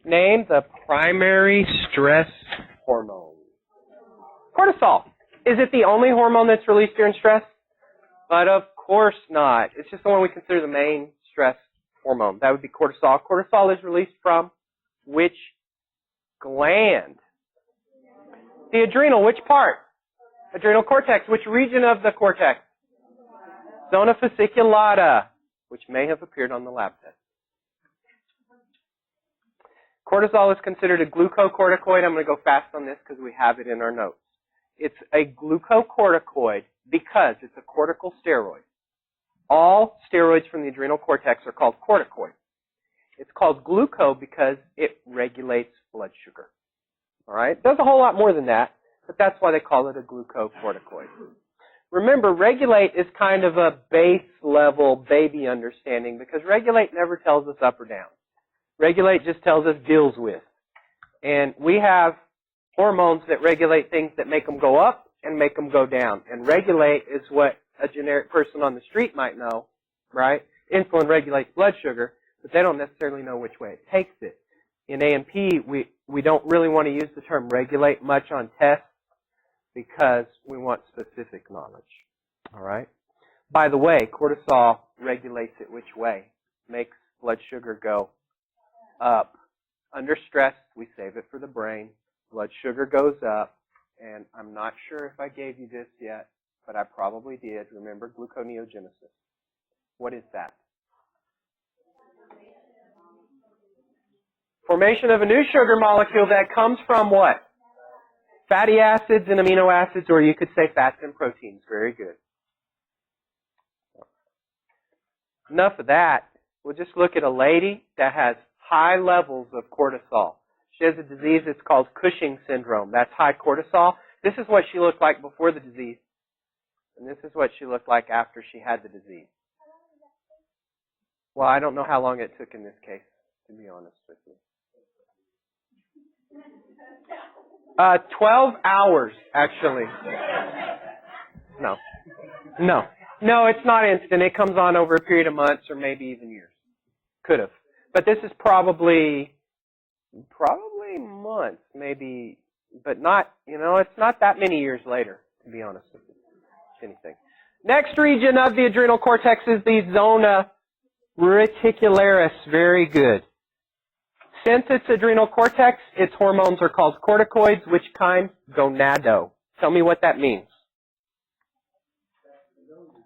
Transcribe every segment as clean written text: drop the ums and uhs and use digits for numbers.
Name the primary stress hormone. Cortisol. Is it the only hormone that's released during stress? But of course not. It's just the one we consider the main stress hormone. That would be cortisol. Cortisol is released from which gland? The adrenal. Which part? Adrenal cortex. Which region of the cortex? Zona Reticularis, which may have appeared on the lab test. Cortisol is considered a glucocorticoid. I'm going to go fast on this because we have it in our notes. It's a glucocorticoid because it's a cortical steroid. All steroids from the adrenal cortex are called corticoids. It's called gluco because it regulates blood sugar. All right? It does a whole lot more than that, but that's why they call it a glucocorticoid. Remember, regulate is kind of a base level baby understanding because regulate never tells us up or down. Regulate just tells us deals with. And we have hormones that regulate things that make them go up and make them go down. And regulate is what a generic person on the street might know, right? Insulin regulates blood sugar, but they don't necessarily know which way it takes it. In A&P, we don't really want to use the term regulate much on tests because we want specific knowledge, all right? By the way, cortisol regulates it which way? Makes blood sugar go up. Under stress, we save it for the brain. Blood sugar goes up, and I'm not sure if I gave you this yet, but I probably did. Remember gluconeogenesis. What is that? Formation of a new sugar molecule that comes from what? Fatty acids and amino acids, or you could say fats and proteins. Very good. Enough of that. We'll just look at a lady that has high levels of cortisol. She has a disease that's called Cushing syndrome. That's high cortisol. This is what she looked like before the disease, and this is what she looked like after she had the disease. Well, I don't know how long it took in this case, to be honest with you. 12 hours, actually. No, it's not instant. It comes on over a period of months or maybe even years. Could have. But this is probably months, maybe, but not, it's not that many years later, to be honest with you. Anything. Next region of the adrenal cortex is the Zona Reticularis. Very good. Since it's adrenal cortex, its hormones are called corticoids. Which kind? Gonado. Tell me what that means.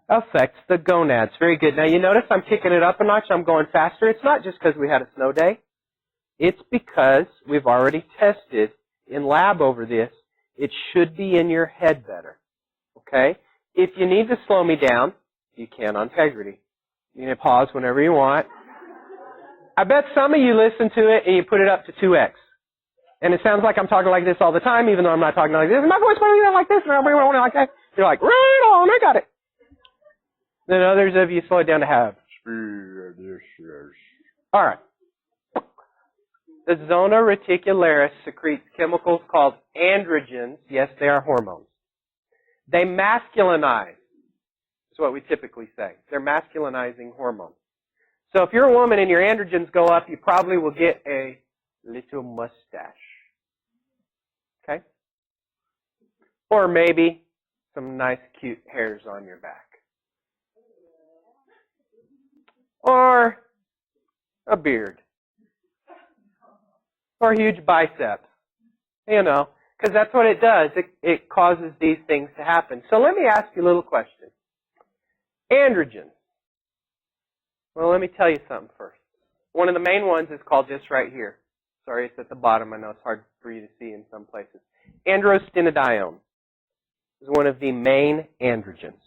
Affects the gonads. Very good. Now you notice I'm kicking it up a notch. I'm going faster. It's not just because we had a snow day. It's because we've already tested in lab over this. It should be in your head better. Okay? If you need to slow me down, you can on Integrity. You can pause whenever you want. I bet some of you listen to it and you put it up to 2x. And it sounds like I'm talking like this all the time, even though I'm not talking like this. My voice won't like this, and everybody won't like that. You're like, right on, I got it. Then others of you slow it down to have. All right. The Zona Reticularis secretes chemicals called androgens. Yes, they are hormones. They masculinize. That's what we typically say. They're masculinizing hormones. So if you're a woman and your androgens go up, you probably will get a little mustache. Okay? Or maybe some nice, cute hairs on your back. Or a beard. Or huge biceps. Because that's what it does. It causes these things to happen. So let me ask you a little question. Androgens. Well, let me tell you something first. One of the main ones is called just right here. Sorry, it's at the bottom. I know it's hard for you to see in some places. Androstenedione is one of the main androgens.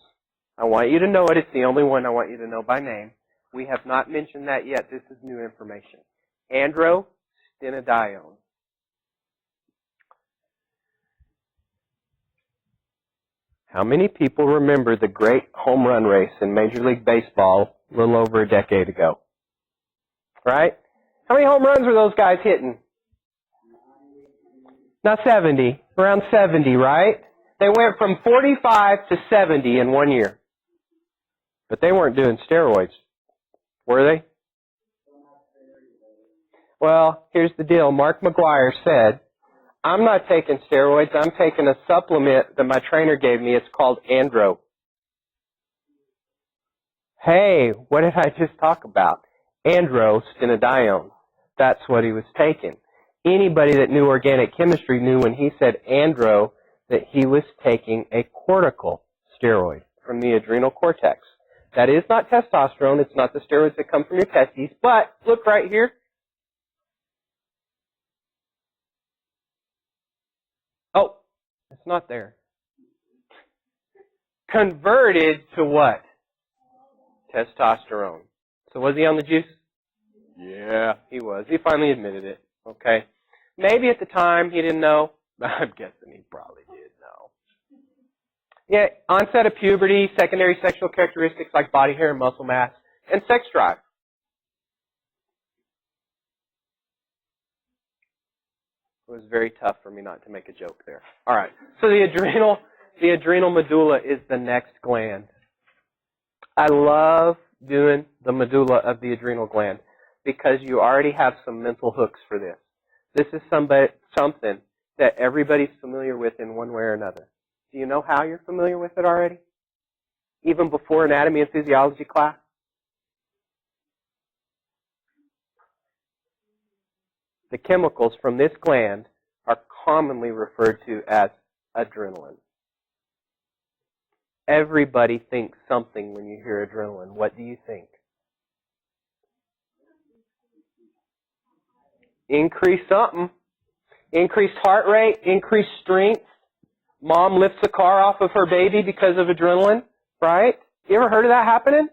I want you to know it. It's the only one I want you to know by name. We have not mentioned that yet. This is new information. Androstenedione. How many people remember the great home run race in Major League Baseball a little over a decade ago? Right? How many home runs were those guys hitting? Not 70. Around 70, right? They went from 45 to 70 in 1 year. But they weren't doing steroids, were they? Well, here's the deal. Mark McGuire said, I'm not taking steroids. I'm taking a supplement that my trainer gave me. It's called Andro. Hey, what did I just talk about? Androstenedione. That's what he was taking. Anybody that knew organic chemistry knew when he said Andro that he was taking a cortical steroid from the adrenal cortex. That is not testosterone. It's not the steroids that come from your testes. But look right here. Oh, it's not there. Converted to what? Testosterone. So was he on the juice? Yeah, he was. He finally admitted it. Okay. Maybe at the time he didn't know. I'm guessing he probably did know. Yeah, onset of puberty, secondary sexual characteristics like body hair and muscle mass, and sex drive. It was very tough for me not to make a joke there. All right. So the adrenal medulla is the next gland. I love doing the medulla of the adrenal gland because you already have some mental hooks for this. This is something that everybody's familiar with in one way or another. Do you know how you're familiar with it already? Even before anatomy and physiology class? The chemicals from this gland are commonly referred to as adrenaline. Everybody thinks something when you hear adrenaline. What do you think? Increase something. Increased heart rate, increased strength. Mom lifts the car off of her baby because of adrenaline, right? You ever heard of that happening?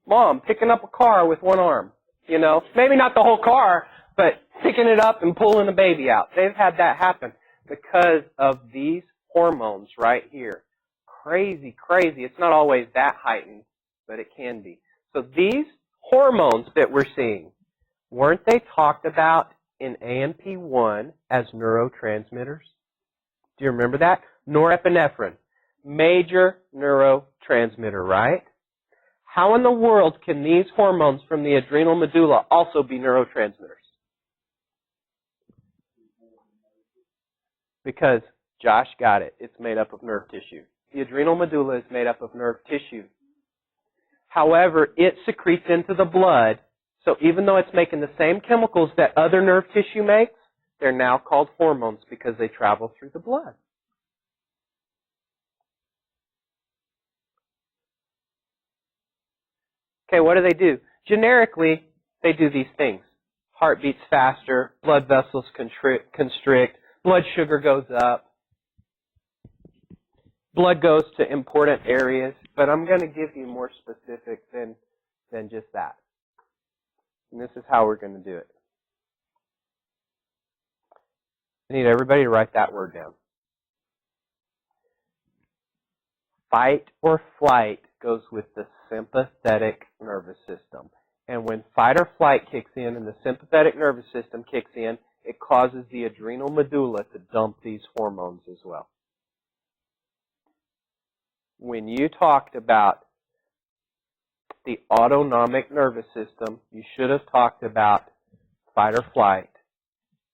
Mom picking up a car with one arm, you know. Maybe not the whole car, but picking it up and pulling the baby out. They've had that happen because of these hormones right here. Crazy, crazy. It's not always that heightened, but it can be. So these hormones that we're seeing, weren't they talked about in AMP1 as neurotransmitters? Do you remember that? Norepinephrine, major neurotransmitter, right? How in the world can these hormones from the adrenal medulla also be neurotransmitters? Because Josh got it. It's made up of nerve tissue. The adrenal medulla is made up of nerve tissue. However, it secretes into the blood. So even though it's making the same chemicals that other nerve tissue makes, they're now called hormones because they travel through the blood. Okay, what do? Generically, they do these things. Heart beats faster, blood vessels constrict, blood sugar goes up, blood goes to important areas, but I'm going to give you more specific than just that. And this is how we're going to do it. I need everybody to write that word down. Fight or flight goes with the sympathetic nervous system. And when fight or flight kicks in and the sympathetic nervous system kicks in, it causes the adrenal medulla to dump these hormones as well. When you talked about the autonomic nervous system, you should have talked about fight or flight.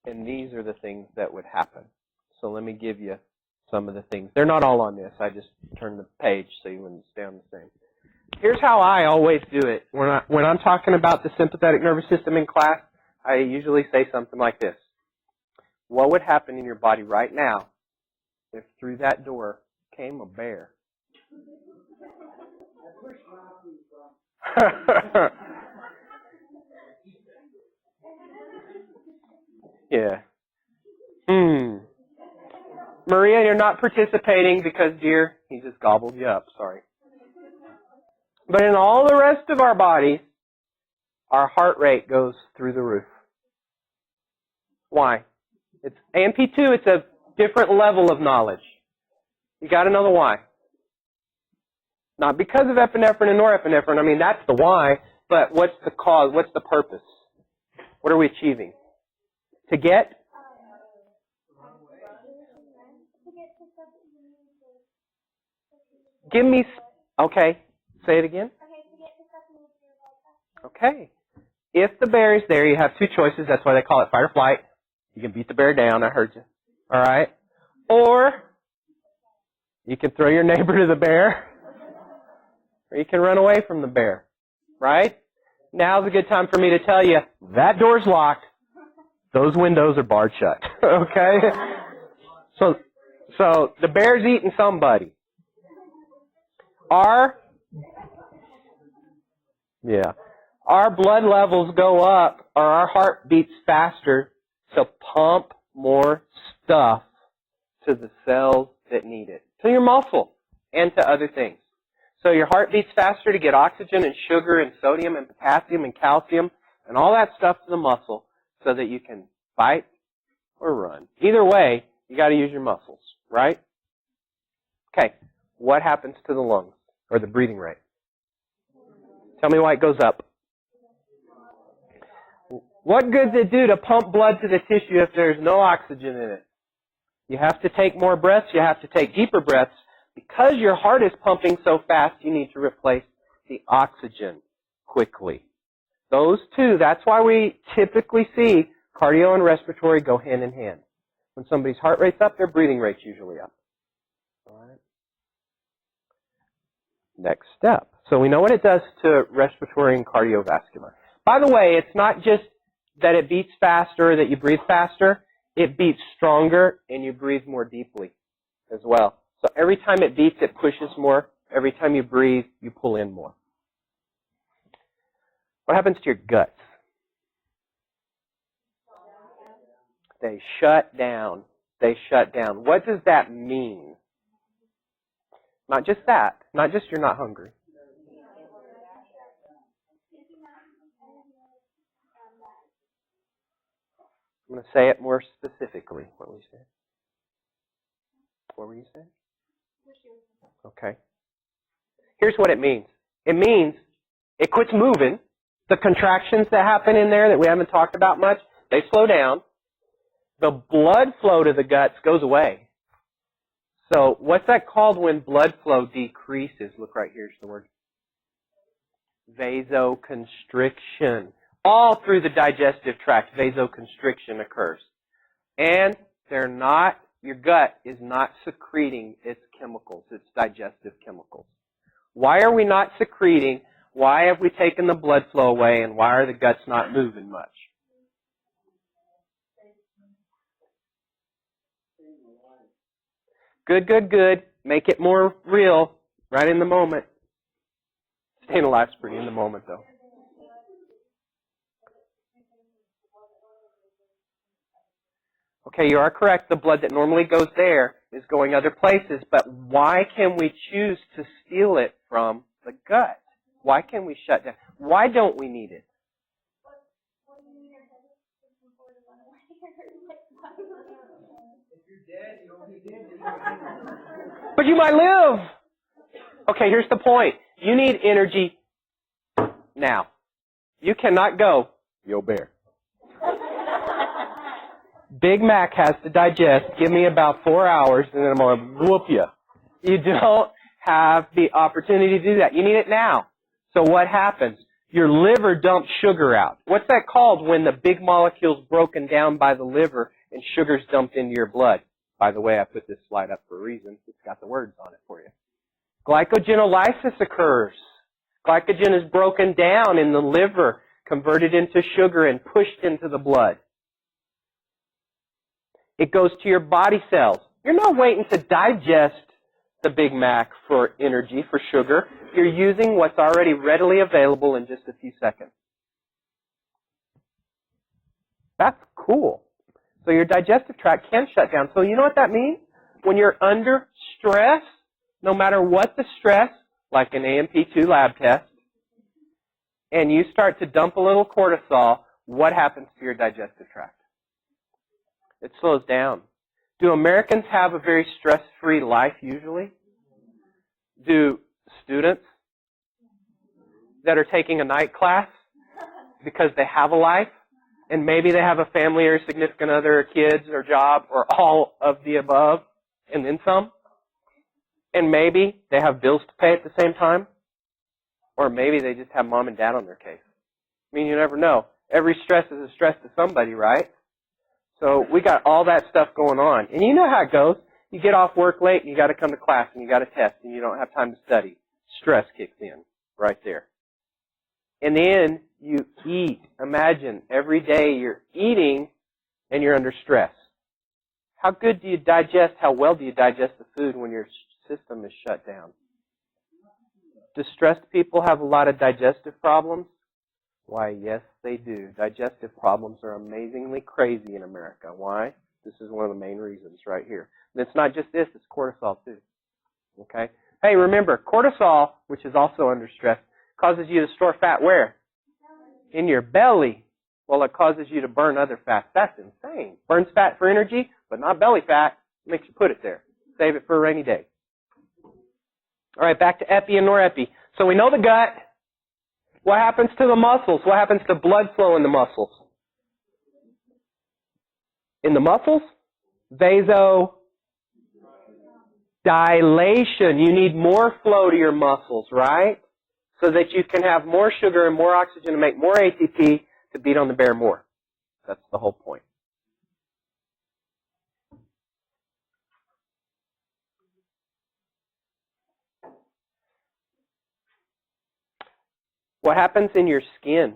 And these are the things that would happen. So let me give you some of the things. They're not all on this. I just turned the page so you wouldn't stay on the same. Here's how I always do it. When I'm talking about the sympathetic nervous system in class, I usually say something like this. What would happen in your body right now if through that door came a bear? Yeah. Maria, you're not participating because, dear, he just gobbled you up. Sorry. But in all the rest of our bodies, our heart rate goes through the roof. Why? It's AMP2, it's a different level of knowledge. You got to know the why. Not because of epinephrine and norepinephrine. I mean, that's the why, but what's the cause? What's the purpose? What are we achieving? To get? Give me, okay, say it again. Okay. if the bear is there, you have two choices. That's why they call it fight or flight. You can beat the bear down. I heard you. All right? Or you can throw your neighbor to the bear, or you can run away from the bear. Right? Now's a good time for me to tell you, that door's locked. Those windows are barred shut. Okay? So the bear's eating somebody. Our blood levels go up, or our heart beats faster to pump more stuff to the cells that need it, to your muscle and to other things. So your heart beats faster to get oxygen and sugar and sodium and potassium and calcium and all that stuff to the muscle so that you can fight or run. Either way, you got to use your muscles, right? Okay, what happens to the lungs or the breathing rate? Tell me why it goes up. What good does it do to pump blood to the tissue if there's no oxygen in it? You have to take more breaths. You have to take deeper breaths. Because your heart is pumping so fast, you need to replace the oxygen quickly. Those two, that's why we typically see cardio and respiratory go hand in hand. When somebody's heart rate's up, their breathing rate's usually up. All right. Next step. So we know what it does to respiratory and cardiovascular. By the way, it's not just that it beats faster, that you breathe faster. It beats stronger, and you breathe more deeply as well. So every time it beats, it pushes more. Every time you breathe, you pull in more. What happens to your guts? They shut down. They shut down. What does that mean? Not just that. Not just you're not hungry. I'm going to say it more specifically. What were you saying? What were you saying? Okay. Here's what it means. It means it quits moving. The contractions that happen in there that we haven't talked about much, they slow down. The blood flow to the guts goes away. So what's that called when blood flow decreases? Look right here's the word. Vasoconstriction. All through the digestive tract, vasoconstriction occurs. And your gut is not secreting its chemicals, its digestive chemicals. Why are we not secreting? Why have we taken the blood flow away? And why are the guts not moving much? Good, good, good. Make it more real right in the moment. Staying alive's pretty in the moment, though. Okay, you are correct. The blood that normally goes there is going other places, but why can we choose to steal it from the gut? Why can we shut down? Why don't we need it? But you might live. Okay, here's the point. You need energy now. You cannot go, yo bear. Big Mac has to digest. Give me about 4 hours, and then I'm going to whoop you. You don't have the opportunity to do that. You need it now. So what happens? Your liver dumps sugar out. What's that called when the big molecule's broken down by the liver and sugar's dumped into your blood? By the way, I put this slide up for a reason. It's got the words on it for you. Glycogenolysis occurs. Glycogen is broken down in the liver, converted into sugar, and pushed into the blood. It goes to your body cells. You're not waiting to digest the Big Mac for energy, for sugar. You're using what's already readily available in just a few seconds. That's cool. So your digestive tract can shut down. So you know what that means? When you're under stress, no matter what the stress, like an AMP2 lab test, and you start to dump a little cortisol, what happens to your digestive tract? It slows down. Do Americans have a very stress-free life usually? Do students that are taking a night class because they have a life, and maybe they have a family or a significant other or kids or job or all of the above and then some, and maybe they have bills to pay at the same time, or maybe they just have mom and dad on their case. I mean, you never know. Every stress is a stress to somebody, right? So we got all that stuff going on. And you know how it goes. You get off work late and you got to come to class and you got a test and you don't have time to study. Stress kicks in right there. And then you eat. Imagine every day you're eating and you're under stress. How good do you digest, how well do you digest the food when your system is shut down? Do stressed people have a lot of digestive problems? Why, yes, they do. Digestive problems are amazingly crazy in America. Why? This is one of the main reasons right here. And it's not just this, it's cortisol too. Okay? Hey, remember, cortisol, which is also under stress, causes you to store fat where? In your belly. Well, it causes you to burn other fats. That's insane. Burns fat for energy, but not belly fat. Makes you put it there. Save it for a rainy day. All right, back to epi and norepi. So we know the gut. What happens to the muscles? What happens to blood flow in the muscles? In the muscles? Vasodilation. You need more flow to your muscles, right? So that you can have more sugar and more oxygen to make more ATP to beat on the bear more. That's the whole point. What happens in your skin?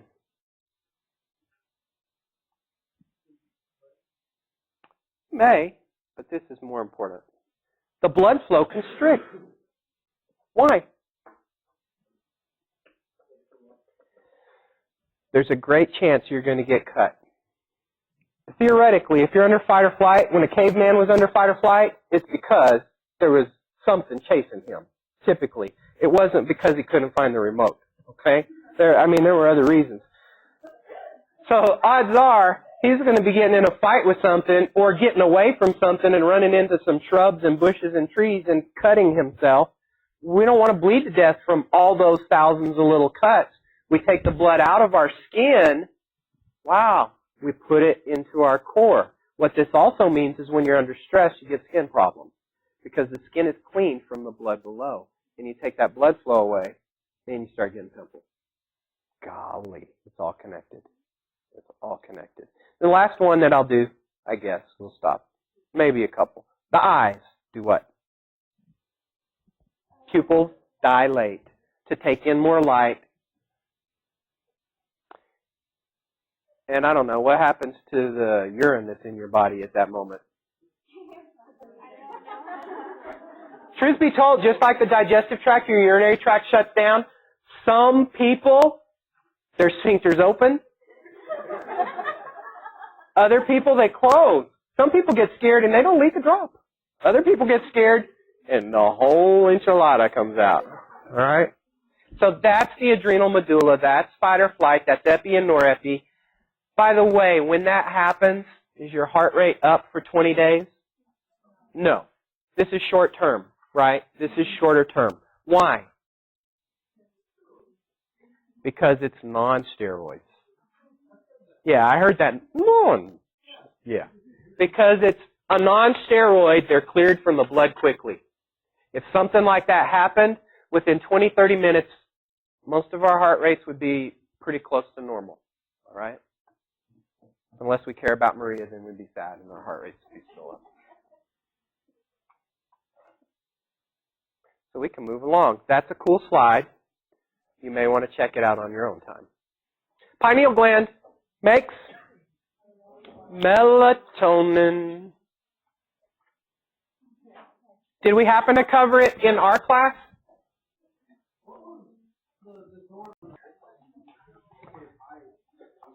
May, but this is more important. The blood flow constricts. Why? There's a great chance you're going to get cut. Theoretically, if you're under fight or flight, when a caveman was under fight or flight, it's because there was something chasing him, typically. It wasn't because he couldn't find the remote, okay? There were other reasons. So odds are he's going to be getting in a fight with something or getting away from something and running into some shrubs and bushes and trees and cutting himself. We don't want to bleed to death from all those thousands of little cuts. We take the blood out of our skin. Wow. We put it into our core. What this also means is when you're under stress, you get skin problems because the skin is clean from the blood below. And you take that blood flow away, and you start getting pimples. Golly, it's all connected. It's all connected. The last one that I'll do, I guess, we'll stop. Maybe a couple. The eyes do what? Pupils dilate to take in more light. And I don't know, what happens to the urine that's in your body at that moment? Truth be told, just like the digestive tract, your urinary tract shuts down, some people, their sphincters open. Other people, they close. Some people get scared and they don't leak a drop. Other people get scared and the whole enchilada comes out. All right? So that's the adrenal medulla. That's fight or flight. That's epi and norepi. By the way, when that happens, is your heart rate up for 20 days? No. This is short term, right? This is shorter term. Why? Because it's non-steroids. Yeah, I heard that. Yeah. Because it's a non-steroid, they're cleared from the blood quickly. If something like that happened, within 20, 30 minutes, most of our heart rates would be pretty close to normal. All right? Unless we care about Maria, then we'd be sad and our heart rates would be still up. So we can move along. That's a cool slide. You may want to check it out on your own time. Pineal gland makes melatonin. Did we happen to cover it in our class?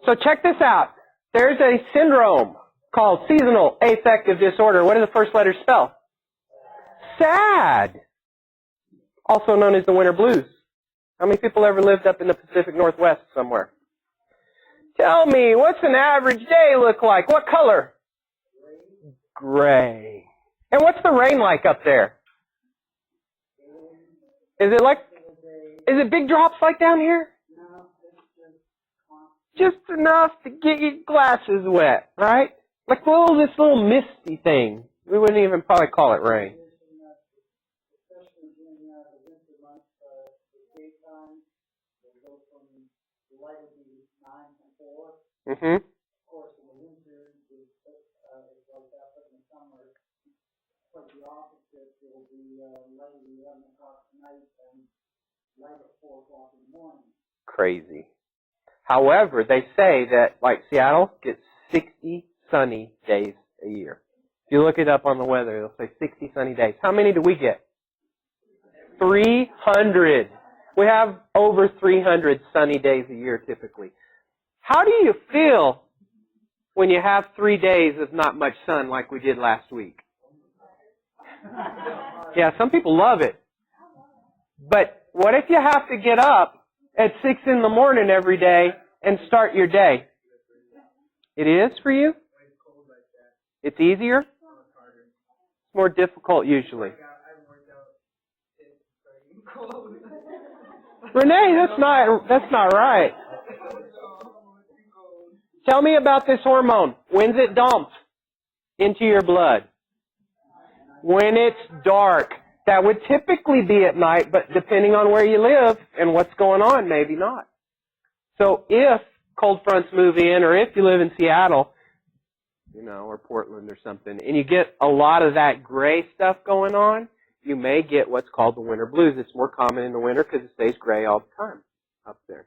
So check this out. There's a syndrome called seasonal affective disorder. What do the first letters spell? SAD. Also known as the winter blues. How many people ever lived up in the Pacific Northwest somewhere? Tell me, what's an average day look like? What color? Gray. And what's the rain like up there? Is it big drops like down here? Just enough to get your glasses wet, right? Like this little misty thing. We wouldn't even probably call it rain. Mm-hmm. Of course, in the winter, it's like that, but in the summer, it's like the opposite. It'll be light at 11 o'clock at night and light at 4 o'clock in the morning. Crazy. However, they say that, like Seattle, gets 60 sunny days a year. If you look it up on the weather, it'll say 60 sunny days. How many do we get? 300. We have over 300 sunny days a year typically. How do you feel when you have 3 days of not much sun like we did last week? Yeah, some people love it. But what if you have to get up at 6 in the morning every day and start your day? It is for you? It's easier? It's more difficult usually. Renee, that's not right. Tell me about this hormone. When's it dumped into your blood? When it's dark. That would typically be at night, but depending on where you live and what's going on, maybe not. So if cold fronts move in, or if you live in Seattle, or Portland or something, and you get a lot of that gray stuff going on, you may get what's called the winter blues. It's more common in the winter because it stays gray all the time up there.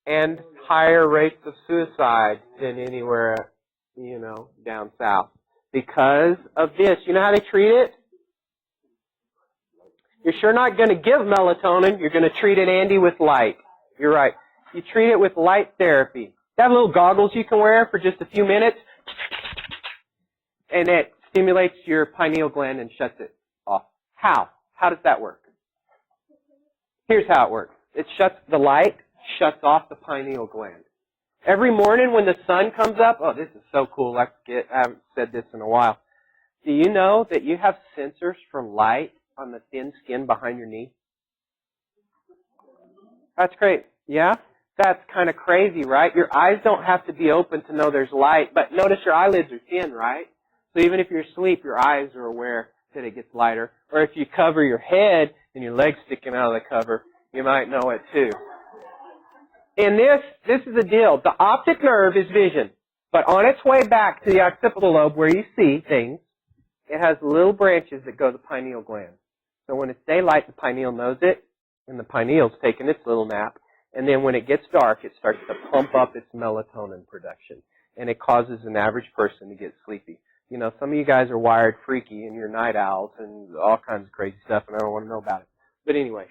And higher rates of suicide than anywhere, down south. Because of this. You know how they treat it? You're sure not going to give melatonin. You're going to treat it, Andy, with light. You're right. You treat it with light therapy. They have little goggles you can wear for just a few minutes. And it stimulates your pineal gland and shuts it off. How? How does that work? Here's how it works. The light shuts off the pineal gland. Every morning when the sun comes up, oh, this is so cool. I haven't said this in a while. Do you know that you have sensors for light on the thin skin behind your knee? That's great. Yeah? That's kind of crazy, right? Your eyes don't have to be open to know there's light, but notice your eyelids are thin, right? So even if you're asleep, your eyes are aware that it gets lighter. Or if you cover your head and your legs sticking out of the cover, you might know it too. And this is the deal. The optic nerve is vision. But on its way back to the occipital lobe where you see things, it has little branches that go to the pineal gland. So when it's daylight, the pineal knows it, and the pineal's taking its little nap. And then when it gets dark, it starts to pump up its melatonin production. And it causes an average person to get sleepy. Some of you guys are wired freaky and you're night owls and all kinds of crazy stuff, and I don't want to know about it. But anyway,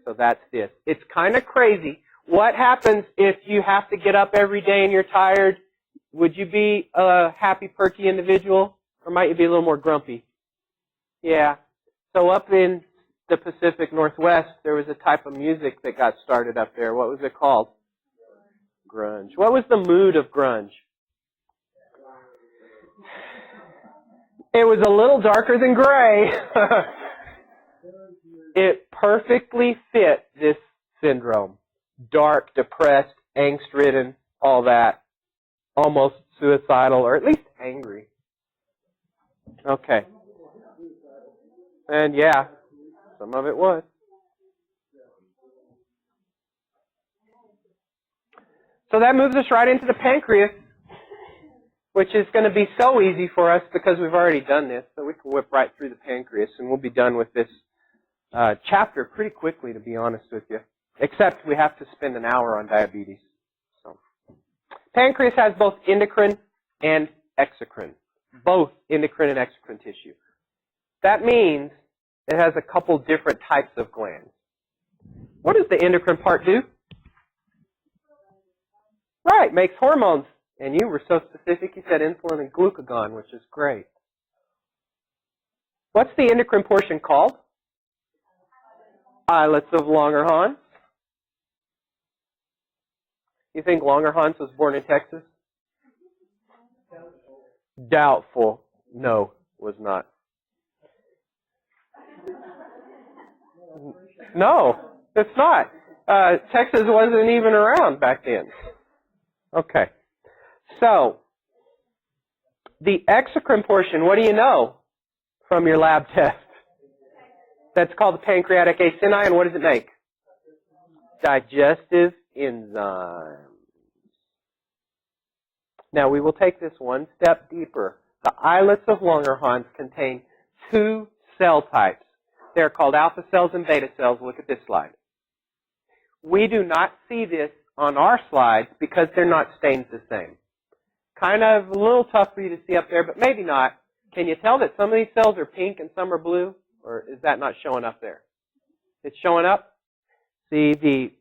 so that's this. It's kind of crazy. What happens if you have to get up every day and you're tired? Would you be a happy, perky individual? Or might you be a little more grumpy? Yeah. So up in the Pacific Northwest, there was a type of music that got started up there. What was it called? Grunge. What was the mood of grunge? It was a little darker than gray. It perfectly fit this syndrome. Dark, depressed, angst-ridden, all that. Almost suicidal, or at least angry. Okay. And yeah, some of it was. So that moves us right into the pancreas, which is going to be so easy for us because we've already done this. So we can whip right through the pancreas, and we'll be done with this chapter pretty quickly, to be honest with you. Except we have to spend an hour on diabetes. So, pancreas has both endocrine and exocrine. Both endocrine and exocrine tissue. That means it has a couple different types of glands. What does the endocrine part do? Right, makes hormones. And you were so specific, you said insulin and glucagon, which is great. What's the endocrine portion called? Islets of Langerhans. You think Langerhans was born in Texas? Doubtful. No, was not. No, it's not. Texas wasn't even around back then. Okay. So, the exocrine portion, what do you know from your lab test? That's called the pancreatic acini, and what does it make? digestive enzymes. Now we will take this one step deeper. The islets of Langerhans contain two cell types. They're called alpha cells and beta cells. Look at this slide. We do not see this on our slides because they're not stained the same. Kind of a little tough for you to see up there, but maybe not. Can you tell that some of these cells are pink and some are blue? Or is that not showing up there? It's showing up? See the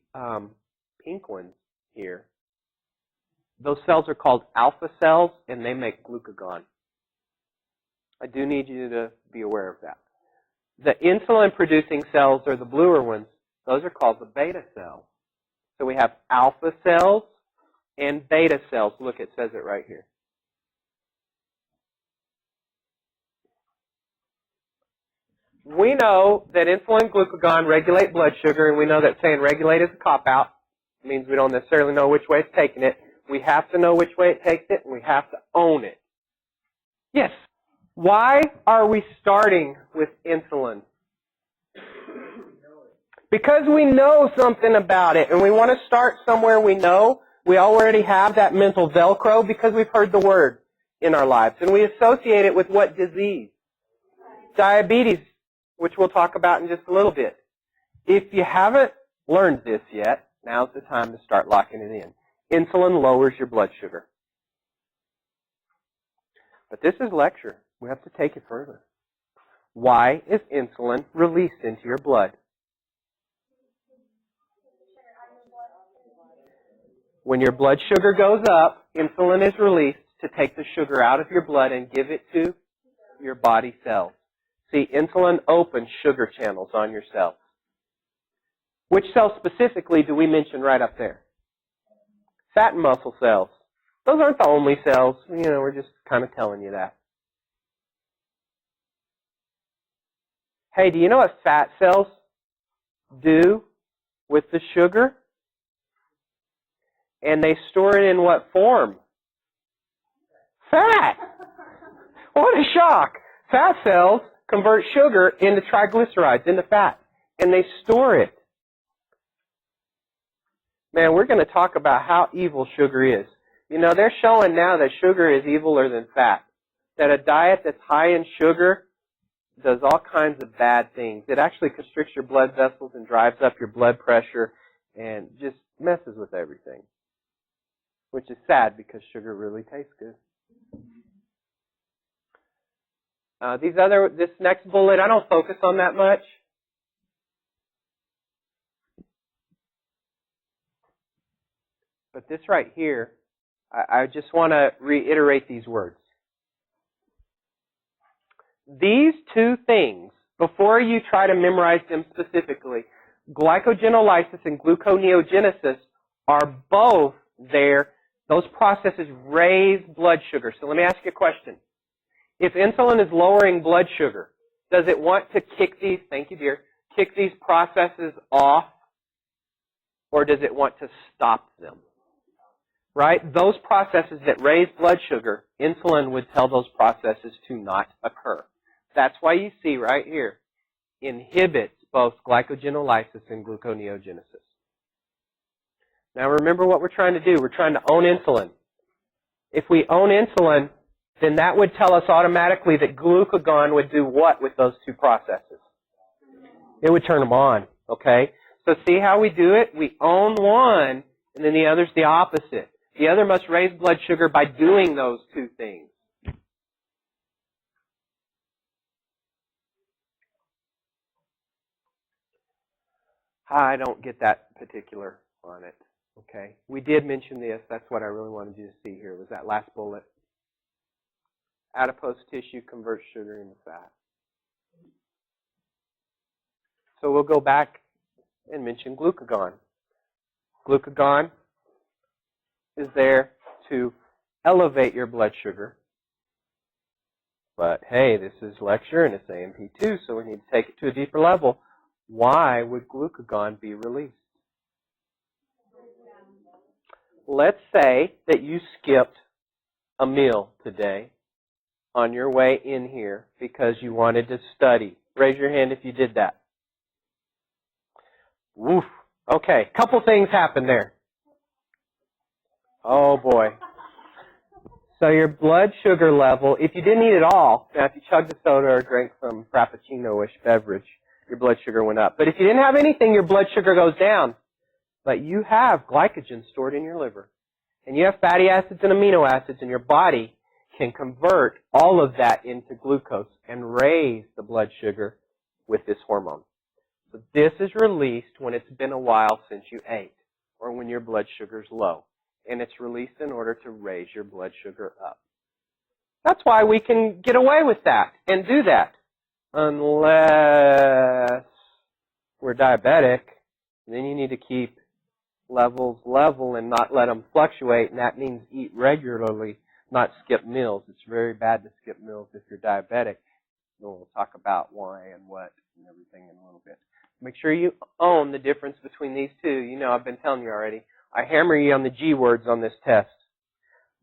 pink ones here. Those cells are called alpha cells, and they make glucagon. I do need you to be aware of that. The insulin-producing cells are the bluer ones. Those are called the beta cells. So we have alpha cells and beta cells. Look, it says it right here. We know that insulin and glucagon regulate blood sugar, and we know that saying regulate is a cop-out. It means we don't necessarily know which way it's taking it. We have to know which way it takes it, and we have to own it. Yes. Why are we starting with insulin? Because we know something about it, and we want to start somewhere we know. We already have that mental Velcro because we've heard the word in our lives, and we associate it with what disease? Diabetes, which we'll talk about in just a little bit. If you haven't learned this yet, now's the time to start locking it in. Insulin lowers your blood sugar. But this is lecture. We have to take it further. Why is insulin released into your blood? When your blood sugar goes up, insulin is released to take the sugar out of your blood and give it to your body cells. See, insulin opens sugar channels on your cells. Which cells specifically do we mention right up there? Fat and muscle cells. Those aren't the only cells. You know, we're just kind of telling you that. Hey, do you know what fat cells do with the sugar? And they store it in what form? Fat! What a shock! Fat cells convert sugar into triglycerides, into fat, and they store it. Man, we're going to talk about how evil sugar is. You know, they're showing now that sugar is eviler than fat. That a diet that's high in sugar does all kinds of bad things. It actually constricts your blood vessels and drives up your blood pressure and just messes with everything. Which is sad because sugar really tastes good. This next bullet, I don't focus on that much. But this right here, I just want to reiterate these words. These two things, before you try to memorize them specifically, glycogenolysis and gluconeogenesis are both there. Those processes raise blood sugar. So let me ask you a question. If insulin is lowering blood sugar, does it want to kick these, thank you dear, kick these processes off, or does it want to stop them? Right? Those processes that raise blood sugar, insulin would tell those processes to not occur. That's why you see right here, inhibits both glycogenolysis and gluconeogenesis. Now remember what we're trying to do. We're trying to own insulin. If we own insulin, then that would tell us automatically that glucagon would do what with those two processes? It would turn them on, okay? So see how we do it? We own one, and then the other's the opposite. The other must raise blood sugar by doing those two things. I don't get that particular on it, okay? We did mention this. That's what I really wanted you to see here, was that last bullet. Adipose tissue converts sugar into fat. So we'll go back and mention glucagon. Glucagon is there to elevate your blood sugar. But hey, this is lecture and it's AMP2, so we need to take it to a deeper level. Why would glucagon be released? Let's say that you skipped a meal today on your way in here because you wanted to study. Raise your hand if you did that. Woof, Okay, couple things happen there. Oh boy. So your blood sugar level, if you didn't eat it all, now if you chugged a soda or drank some Frappuccino-ish beverage, your blood sugar went up. But if you didn't have anything, your blood sugar goes down. But you have glycogen stored in your liver. And you have fatty acids and amino acids, and your body can convert all of that into glucose and raise the blood sugar with this hormone. So this is released when it's been a while since you ate or when your blood sugar's low. And it's released in order to raise your blood sugar up. That's why we can get away with that and do that. Unless we're diabetic, then you need to keep levels level and not let them fluctuate, and that means eat regularly, not skip meals. It's very bad to skip meals if you're diabetic. We'll talk about why and what and everything in a little bit. Make sure you own the difference between these two. You know, I've been telling you already. I hammer you on the G words on this test.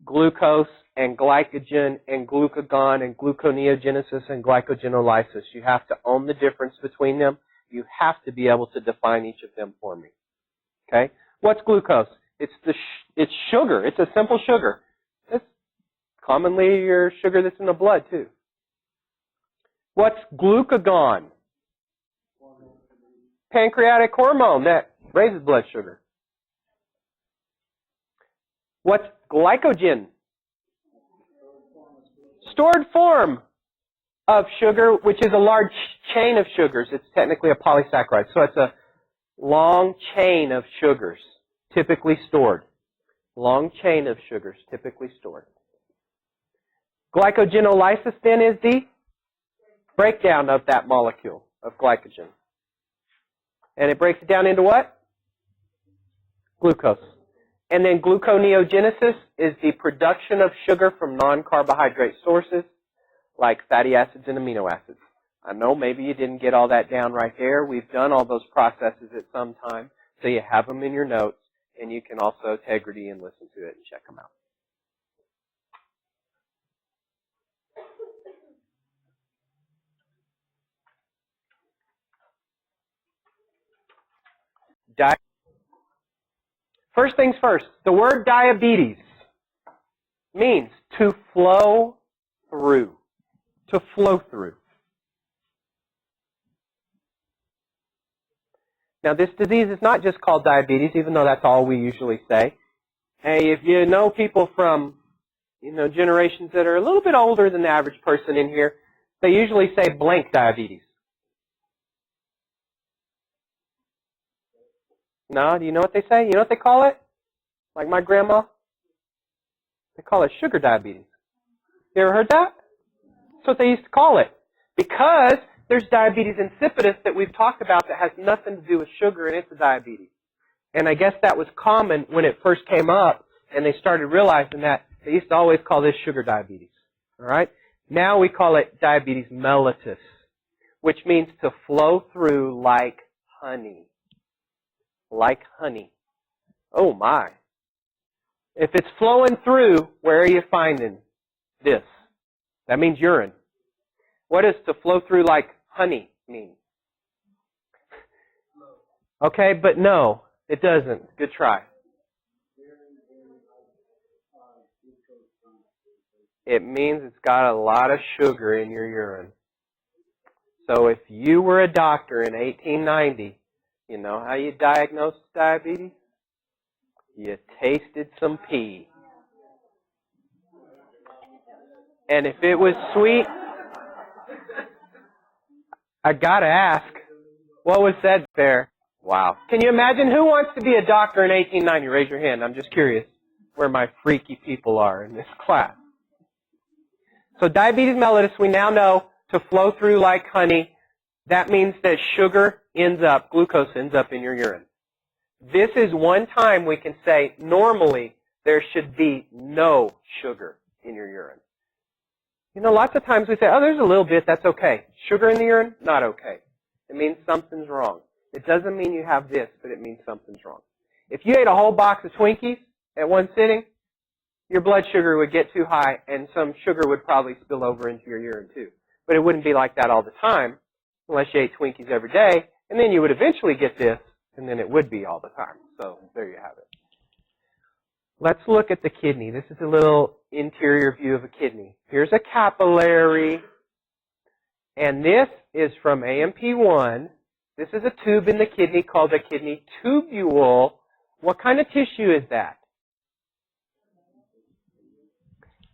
Glucose and glycogen and glucagon and gluconeogenesis and glycogenolysis. You have to own the difference between them. You have to be able to define each of them for me. Okay? What's glucose? It's sugar. It's a simple sugar. It's commonly your sugar that's in the blood too. What's glucagon? Pancreatic hormone that raises blood sugar. What's glycogen? Stored form of sugar, which is a large chain of sugars. It's technically a polysaccharide. So it's a long chain of sugars, typically stored. Long chain of sugars, typically stored. Glycogenolysis then is the breakdown of that molecule of glycogen. And it breaks it down into what? Glucose. And then gluconeogenesis is the production of sugar from non-carbohydrate sources like fatty acids and amino acids. I know maybe you didn't get all that down right there. We've done all those processes at some time, so you have them in your notes, and you can also integrity and listen to it and check them out. First things first, the word diabetes means to flow through. To flow through. Now, this disease is not just called diabetes, even though that's all we usually say. Hey, if you know people from, generations that are a little bit older than the average person in here, they usually say blank diabetes. No, do you know what they say? You know what they call it? Like my grandma? They call it sugar diabetes. You ever heard that? That's what they used to call it. Because there's diabetes insipidus that we've talked about that has nothing to do with sugar, and it's a diabetes. And I guess that was common when it first came up, and they started realizing that they used to always call this sugar diabetes. All right? Now we call it diabetes mellitus, which means to flow through like honey. Like honey. Oh my. If it's flowing through, where are you finding this? That means urine. What does to flow through like honey mean? Okay, but no, it doesn't. Good try. It means it's got a lot of sugar in your urine. So if you were a doctor in 1890, you know how you diagnosed diabetes? You tasted some pee. And if it was sweet, I gotta ask, what was said there? Wow. Can you imagine who wants to be a doctor in 1890? Raise your hand. I'm just curious where my freaky people are in this class. So diabetes mellitus, we now know to flow through like honey. That means that glucose ends up in your urine. This is one time we can say normally there should be no sugar in your urine. Lots of times we say, oh, there's a little bit, that's okay. Sugar in the urine, not okay. It means something's wrong. It doesn't mean you have this, but it means something's wrong. If you ate a whole box of Twinkies at one sitting, your blood sugar would get too high, and some sugar would probably spill over into your urine too. But it wouldn't be like that all the time, unless you ate Twinkies every day, and then you would eventually get this, and then it would be all the time. So there you have it. Let's look at the kidney. This is a little interior view of a kidney. Here's a capillary, and this is from AMP1. This is a tube in the kidney called a kidney tubule. What kind of tissue is that?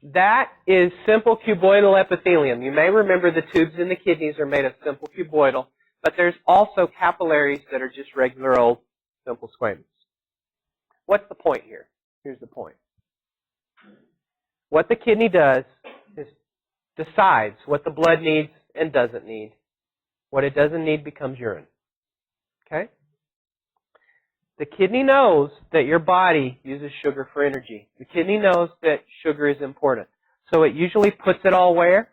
That is simple cuboidal epithelium. You may remember the tubes in the kidneys are made of simple cuboidal, but there's also capillaries that are just regular old simple squamous. What's the point here? Here's the point. What the kidney does is decides what the blood needs and doesn't need. What it doesn't need becomes urine. Okay? The kidney knows that your body uses sugar for energy. The kidney knows that sugar is important. So it usually puts it all where?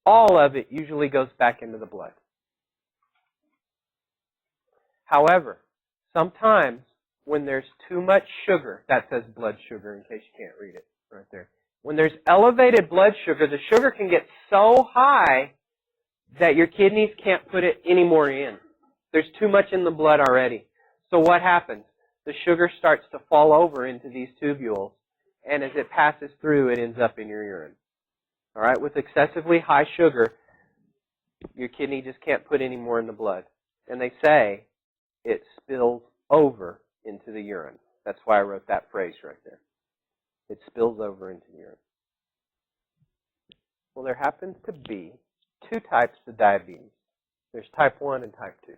All of it usually goes back into the blood. However, sometimes when there's too much sugar, that says blood sugar in case you can't read it right there. When there's elevated blood sugar, the sugar can get so high that your kidneys can't put it any more in. There's too much in the blood already. So what happens? The sugar starts to fall over into these tubules, and as it passes through, it ends up in your urine. All right? With excessively high sugar, your kidney just can't put any more in the blood. And they say it spills over into the urine. That's why I wrote that phrase right there. It spills over into the urine. Well, there happens to be two types of diabetes. There's type 1 and type 2.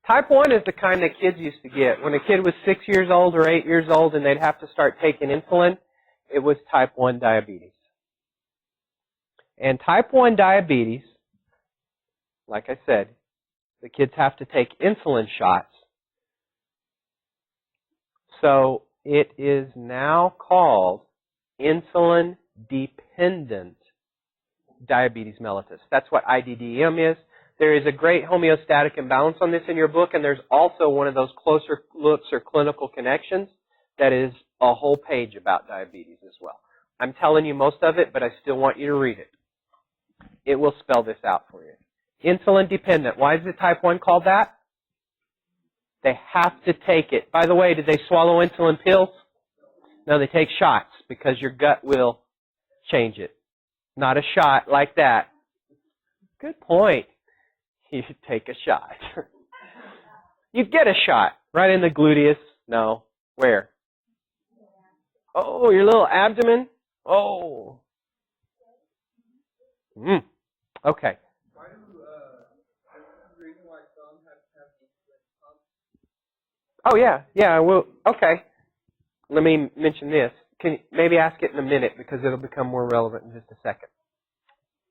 Type 1 is the kind that kids used to get. When a kid was 6 years old or 8 years old and they'd have to start taking insulin, it was type 1 diabetes. And type 1 diabetes, like I said, the kids have to take insulin shots. So it is now called insulin-dependent diabetes mellitus. That's what IDDM is. There is a great homeostatic imbalance on this in your book, and there's also one of those closer looks or clinical connections that is a whole page about diabetes as well. I'm telling you most of it, but I still want you to read it. It will spell this out for you. Insulin dependent. Why is it type 1 called that? They have to take it. By the way, did they swallow insulin pills? No, they take shots because your gut will change it. Not a shot like that. Good point. You take a shot. You get a shot right in the gluteus. No. Where? Oh, your little abdomen? Oh. Okay. Oh, yeah. Yeah, well, okay. Let me mention this. Can you maybe ask it in a minute because it'll become more relevant in just a second.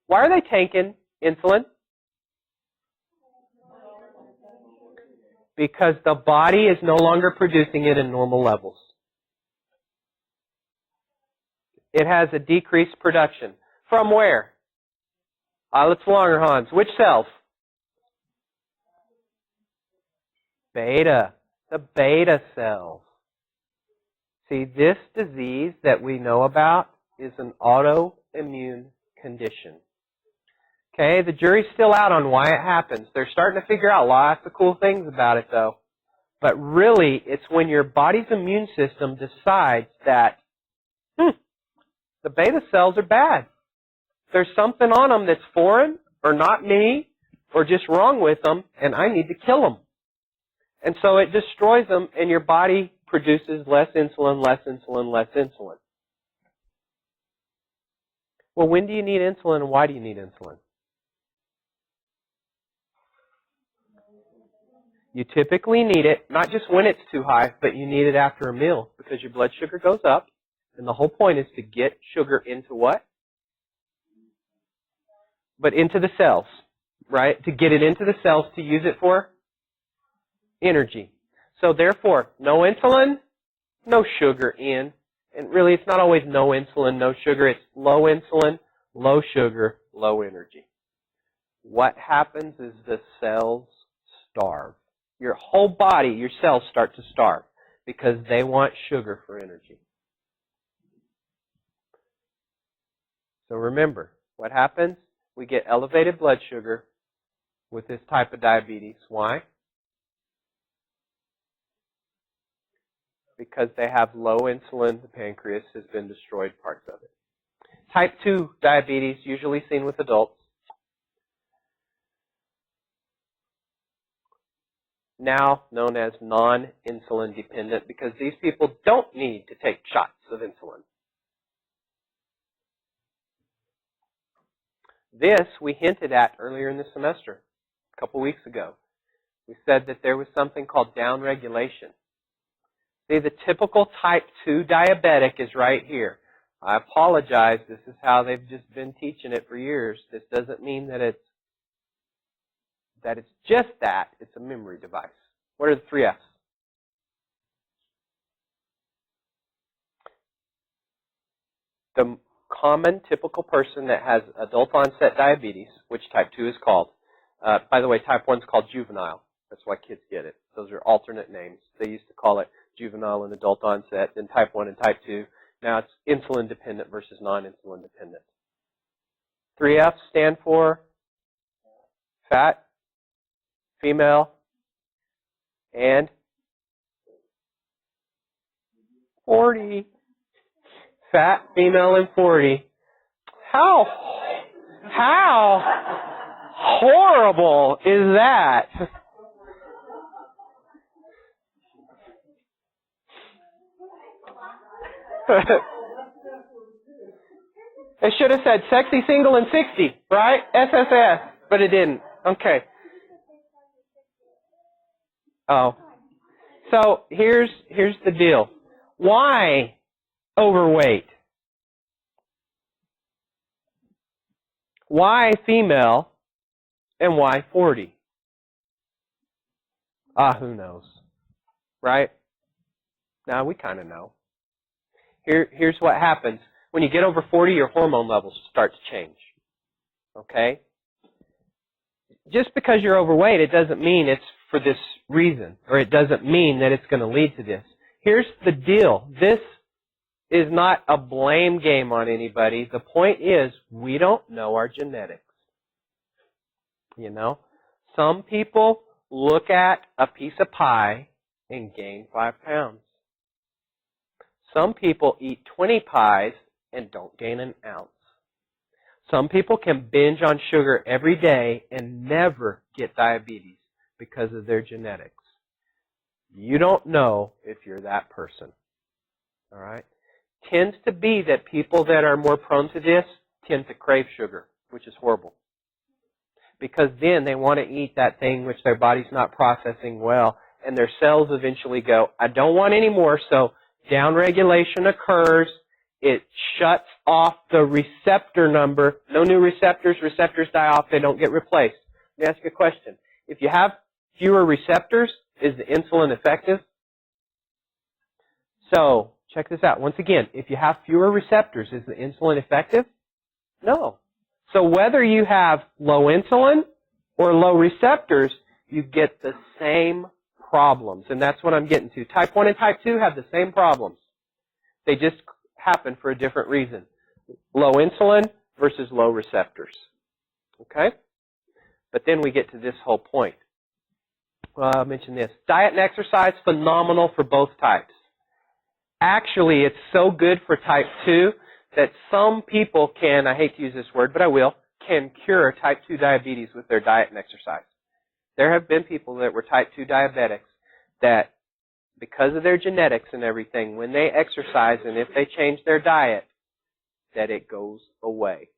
Why are they taking insulin? Because the body is no longer producing it in normal levels. It has a decreased production. From where? Islets Langerhans. Which cells? Beta. The beta cells. See, this disease that we know about is an autoimmune condition. Okay, the jury's still out on why it happens. They're starting to figure out lots of cool things about it, though. But really, it's when your body's immune system decides that, the beta cells are bad. There's something on them that's foreign, or not me, or just wrong with them, and I need to kill them. And so it destroys them, and your body produces less insulin, less insulin, less insulin. Well, when do you need insulin, and why do you need insulin? You typically need it, not just when it's too high, but you need it after a meal because your blood sugar goes up, and the whole point is to get sugar into what? But into the cells, right? To get it into the cells to use it for energy. So therefore, no insulin, no sugar in. And really, it's not always no insulin, no sugar. It's low insulin, low sugar, low energy. What happens is the cells starve. Your whole body, your cells start to starve because they want sugar for energy. So remember, what happens? We get elevated blood sugar. with this type of diabetes. Why? Because they have low insulin. The pancreas has been destroyed, parts of it. Type 2 diabetes, usually seen with adults. Now known as non-insulin dependent, because these people don't need to take shots of insulin. This we hinted at earlier in the semester, a couple weeks ago. We said that there was something called downregulation. See, the typical type 2 diabetic is right here. I apologize, this is how they've just been teaching it for years. This doesn't mean that it's just that, it's a memory device. What are the 3 F's? The common typical person that has adult onset diabetes, which type 2 is called. By the way, type 1 is called juvenile. That's why kids get it. Those are alternate names. They used to call it juvenile and adult onset, then type 1 and type 2. Now it's insulin dependent versus non-insulin dependent. 3 F's stand for fat, female, and 40. Fat, female, and 40. How horrible is that? It should have said sexy, single, and 60, right? SSS, but it didn't. Okay. Oh. So here's the deal. Why overweight? Why female and why 40? Who knows? Right? Now we kind of know. Here's what happens. When you get over 40, your hormone levels start to change. Okay? Just because you're overweight, it doesn't mean it's for this reason, or it doesn't mean that it's going to lead to this. Here's the deal. This is not a blame game on anybody. The point is, we don't know our genetics. You know? Some people look at a piece of pie and gain 5 pounds. Some people eat 20 pies and don't gain an ounce. Some people can binge on sugar every day and never get diabetes because of their genetics. You don't know if you're that person. All right? Tends to be that people that are more prone to this tend to crave sugar, which is horrible. Because then they want to eat that thing which their body's not processing well, and their cells eventually go, I don't want any more, so downregulation occurs. It shuts off the receptor number. No new receptors. Receptors die off. They don't get replaced. Let me ask you a question. If you have fewer receptors, is the insulin effective? So, check this out. Once again, if you have fewer receptors, is the insulin effective? No. So whether you have low insulin or low receptors, you get the same problems. And that's what I'm getting to. Type 1 and type 2 have the same problems. They just happen for a different reason. Low insulin versus low receptors. Okay? But then we get to this whole point. Well, I'll mention this. Diet and exercise, phenomenal for both types. Actually, it's so good for type 2 that some people can, I hate to use this word, but I will, can cure type 2 diabetes with their diet and exercise. There have been people that were type 2 diabetics that, because of their genetics and everything, when they exercise and if they change their diet, that it goes away.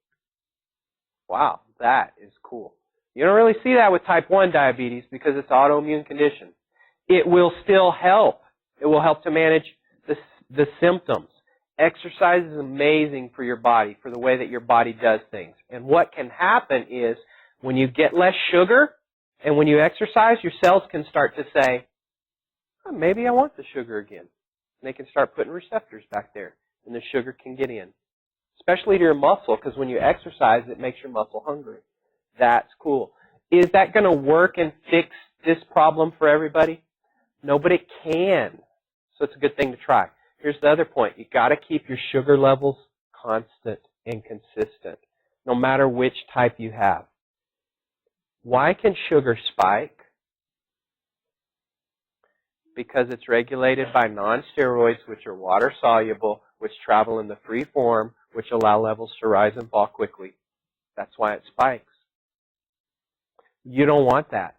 Wow, that is cool. You don't really see that with type 1 diabetes because it's an autoimmune condition. It will still help. It will help to manage the symptoms. Exercise is amazing for your body, for the way that your body does things. And what can happen is when you get less sugar and when you exercise, your cells can start to say, oh, maybe I want the sugar again. And they can start putting receptors back there, and the sugar can get in. Especially to your muscle, because when you exercise, it makes your muscle hungry. That's cool. Is that going to work and fix this problem for everybody? No, but it can. So it's a good thing to try. Here's the other point. You've got to keep your sugar levels constant and consistent, no matter which type you have. Why can sugar spike? Because it's regulated by non-steroids, which are water-soluble, which travel in the free form, which allow levels to rise and fall quickly. That's why it spikes. You don't want that.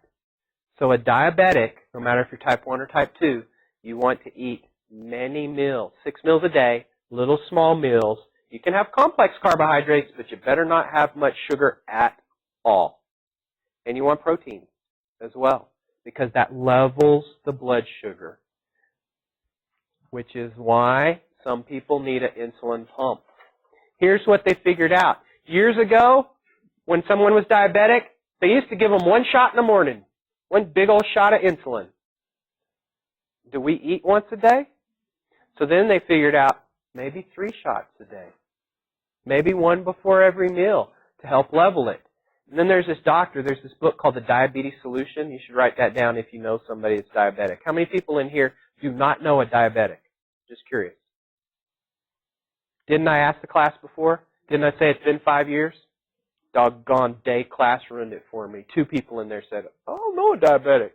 So a diabetic, no matter if you're type 1 or type 2, you want to eat many meals, 6 meals a day, little small meals. You can have complex carbohydrates, but you better not have much sugar at all. And you want protein as well, because that levels the blood sugar, which is why some people need an insulin pump. Here's what they figured out. Years ago, when someone was diabetic, they used to give them 1 shot in the morning, 1 big old shot of insulin. Do we eat once a day? So then they figured out maybe 3 shots a day, maybe 1 before every meal to help level it. And then there's this doctor, there's this book called The Diabetes Solution. You should write that down if you know somebody that's diabetic. How many people in here do not know a diabetic? Just curious. Didn't I ask the class before? Didn't I say it's been 5 years? Doggone day class ruined it for me. 2 people in there said, oh, no, a diabetic.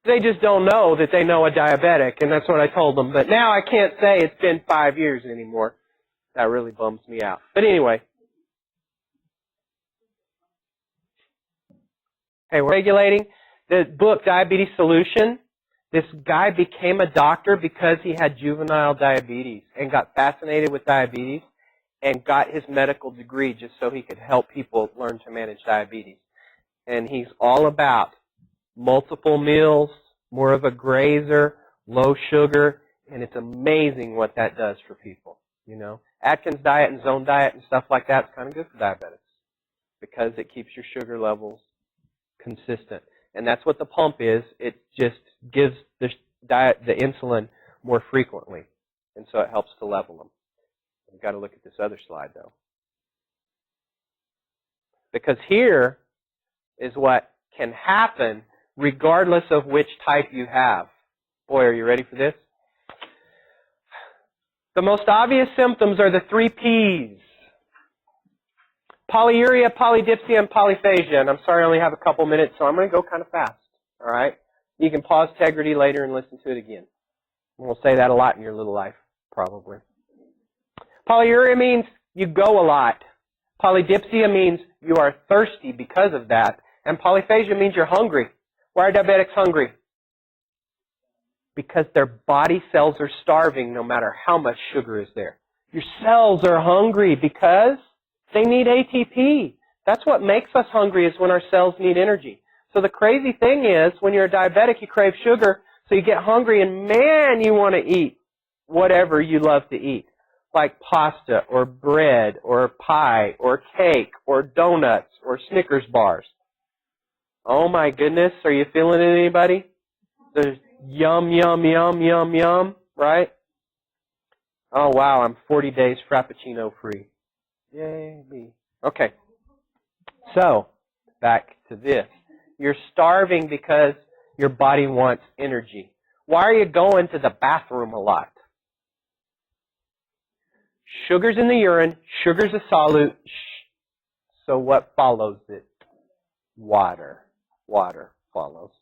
They just don't know that they know a diabetic, and that's what I told them. But now I can't say it's been 5 years anymore. That really bums me out. But anyway. Okay, we're regulating. The book, Diabetes Solution, this guy became a doctor because he had juvenile diabetes and got fascinated with diabetes and got his medical degree just so he could help people learn to manage diabetes. And he's all about multiple meals, more of a grazer, low sugar, and it's amazing what that does for people, you know. Atkins diet and zone diet and stuff like that is kind of good for diabetics because it keeps your sugar levels consistent. And that's what the pump is. It just gives the insulin more frequently, and so it helps to level them. We've got to look at this other slide, though. Because here is what can happen regardless of which type you have. Boy, are you ready for this? The most obvious symptoms are the 3 Ps. Polyuria, polydipsia, and polyphagia. And I'm sorry I only have a couple minutes, so I'm going to go kind of fast. All right? You can pause Tegrity later and listen to it again. And we'll say that a lot in your little life, probably. Polyuria means you go a lot. Polydipsia means you are thirsty because of that. And polyphagia means you're hungry. Why are diabetics hungry? Because their body cells are starving no matter how much sugar is there. Your cells are hungry because they need ATP. That's what makes us hungry, is when our cells need energy. So the crazy thing is, when you're a diabetic, you crave sugar, so you get hungry, and man, you want to eat whatever you love to eat, like pasta or bread or pie or cake or donuts or Snickers bars. Oh my goodness, are you feeling it, anybody? There's yum, yum, yum, yum, yum, right? Oh wow, I'm 40 days Frappuccino free. Yay, me. Okay, so back to this. You're starving because your body wants energy. Why are you going to the bathroom a lot? Sugar's in the urine, sugar's a solute, so what follows it? Water. Water follows.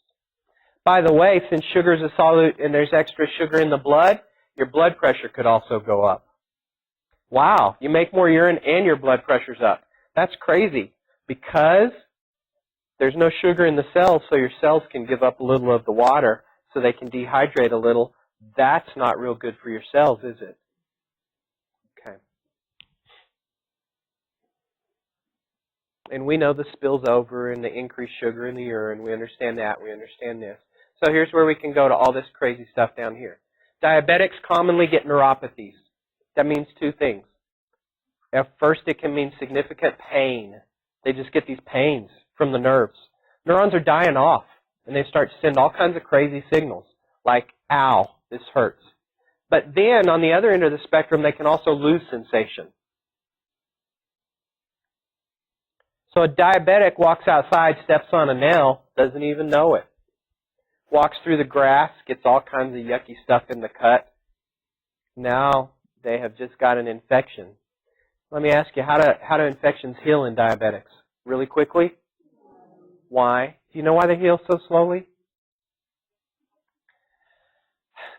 By the way, since sugar's a solute and there's extra sugar in the blood, your blood pressure could also go up. Wow, you make more urine and your blood pressure's up. That's crazy, because there's no sugar in the cells, so your cells can give up a little of the water so they can dehydrate a little. That's not real good for your cells, is it? Okay. And we know the spills over and the increased sugar in the urine. We understand that. We understand this. So here's where we can go to all this crazy stuff down here. Diabetics commonly get neuropathies. That means 2 things. At first, it can mean significant pain. They just get these pains from the nerves. Neurons are dying off, and they start to send all kinds of crazy signals, like, ow, this hurts. But then, on the other end of the spectrum, they can also lose sensation. So a diabetic walks outside, steps on a nail, doesn't even know it. Walks through the grass, gets all kinds of yucky stuff in the cut. Now they have just got an infection. Let me ask you, how do infections heal in diabetics? Really quickly? Why? Do you know why they heal so slowly?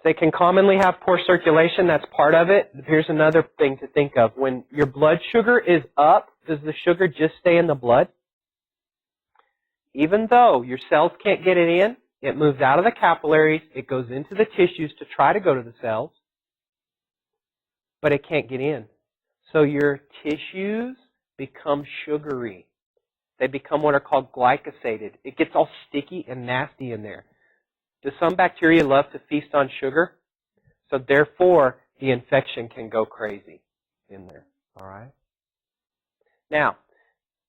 They can commonly have poor circulation. That's part of it. Here's another thing to think of. When your blood sugar is up, does the sugar just stay in the blood? Even though your cells can't get it in, it moves out of the capillaries, it goes into the tissues to try to go to the cells, but it can't get in. So your tissues become sugary. They become what are called glycosated. It gets all sticky and nasty in there. Do some bacteria love to feast on sugar? So therefore, the infection can go crazy in there. All right? Now,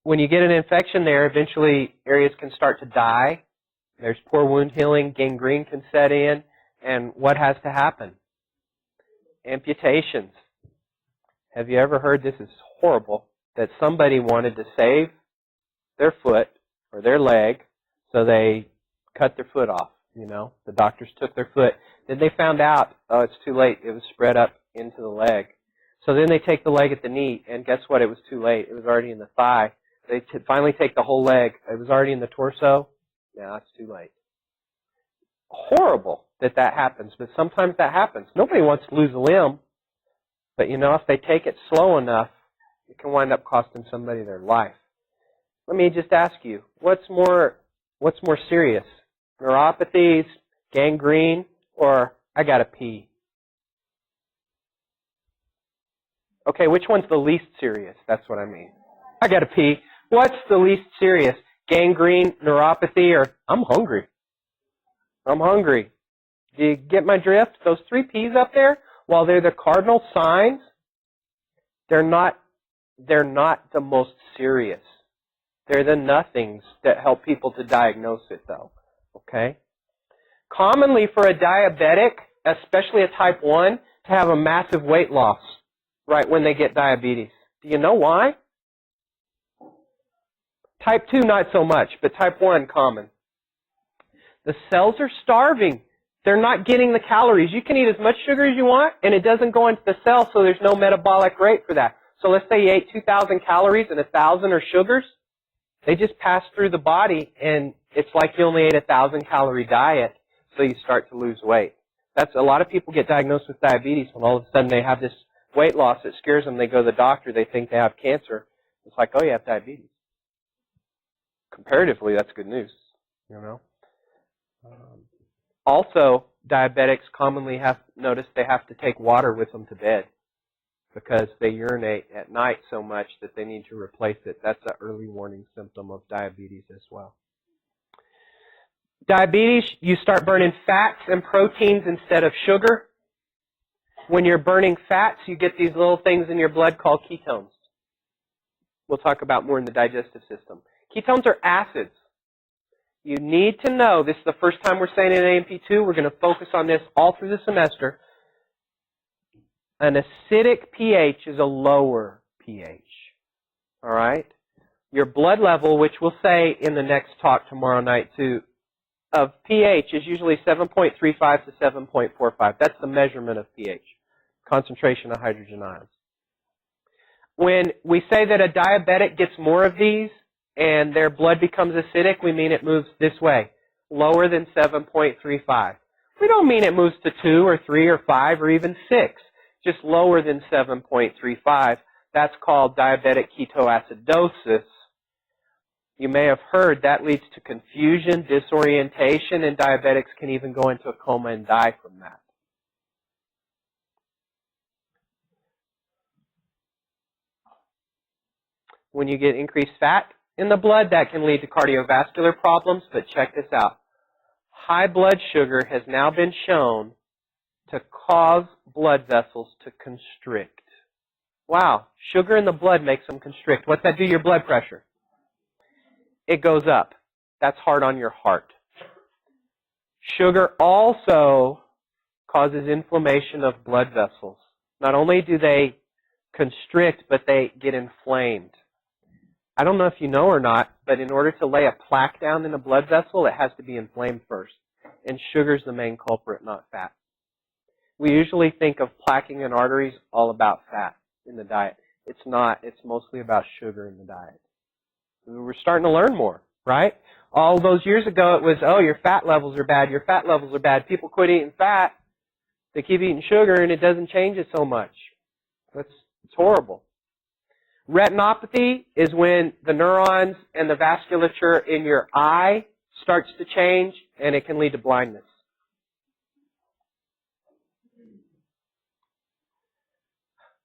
when you get an infection there, eventually areas can start to die. There's poor wound healing, gangrene can set in, and what has to happen? Amputations. Have you ever heard, this is horrible, that somebody wanted to save their foot or their leg, so they cut their foot off, you know? The doctors took their foot. Then they found out, oh, it's too late. It was spread up into the leg. So then they take the leg at the knee, and guess what? It was too late. It was already in the thigh. They finally take the whole leg. It was already in the torso. Now it's too late. Horrible that happens, but sometimes that happens. Nobody wants to lose a limb, but you know, if they take it slow enough, it can wind up costing somebody their life. Let me just ask you, what's more serious? Neuropathies, gangrene, or I gotta pee? Okay, which one's the least serious? That's what I mean. I gotta pee. What's the least serious? Gangrene, neuropathy, or I'm hungry. I'm hungry. Do you get my drift? Those 3 P's up there, while they're the cardinal signs, they're not the most serious. They're the nothings that help people to diagnose it, though. Okay? Commonly for a diabetic, especially a type 1, to have a massive weight loss right when they get diabetes. Do you know why? Type 2, not so much, but type 1, common. The cells are starving. They're not getting the calories. You can eat as much sugar as you want, and it doesn't go into the cell, so there's no metabolic rate for that. So let's say you ate 2,000 calories and 1,000 are sugars. They just pass through the body, and it's like you only ate a 1,000-calorie diet, so you start to lose weight. That's a lot of people get diagnosed with diabetes when all of a sudden they have this weight loss. It scares them. They go to the doctor. They think they have cancer. It's like, oh, you have diabetes. Comparatively, that's good news, you know. Also, diabetics commonly notice they have to take water with them to bed because they urinate at night so much that they need to replace it. That's an early warning symptom of diabetes as well. Diabetes, you start burning fats and proteins instead of sugar. When you're burning fats, you get these little things in your blood called ketones. We'll talk about more in the digestive system. Ketones are acids. You need to know, this is the first time we're saying it in AMP2, we're going to focus on this all through the semester. An acidic pH is a lower pH. All right? Your blood level, which we'll say in the next talk tomorrow night too, of pH is usually 7.35 to 7.45. That's the measurement of pH, concentration of hydrogen ions. When we say that a diabetic gets more of these and their blood becomes acidic, we mean it moves this way, lower than 7.35. We don't mean it moves to 2 or 3 or 5 or even 6, just lower than 7.35. That's called diabetic ketoacidosis. You may have heard that leads to confusion, disorientation, and diabetics can even go into a coma and die from that. When you get increased fat in the blood, that can lead to cardiovascular problems, but check this out. High blood sugar has now been shown to cause blood vessels to constrict. Wow, sugar in the blood makes them constrict. What's that do to your blood pressure? It goes up. That's hard on your heart. Sugar also causes inflammation of blood vessels. Not only do they constrict, but they get inflamed. I don't know if you know or not, but in order to lay a plaque down in a blood vessel, it has to be inflamed first. And sugar's the main culprit, not fat. We usually think of plaquing in arteries all about fat in the diet. It's not. It's mostly about sugar in the diet. We're starting to learn more, right? All those years ago, it was, oh, your fat levels are bad, your fat levels are bad. People quit eating fat. They keep eating sugar, and it doesn't change it so much. It's horrible. Retinopathy is when the neurons and the vasculature in your eye starts to change, and it can lead to blindness.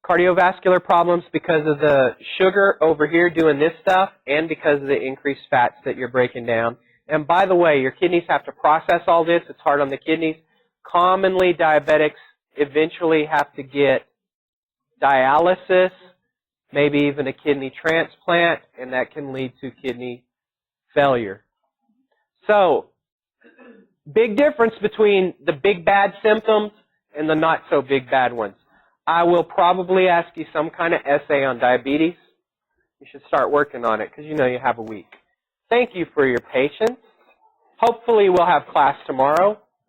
Cardiovascular problems because of the sugar over here doing this stuff and because of the increased fats that you're breaking down. And by the way, your kidneys have to process all this. It's hard on the kidneys. Commonly, diabetics eventually have to get dialysis, maybe even a kidney transplant, and that can lead to kidney failure. So, big difference between the big bad symptoms and the not so big bad ones. I will probably ask you some kind of essay on diabetes. You should start working on it because you know you have a week. Thank you for your patience. Hopefully we'll have class tomorrow.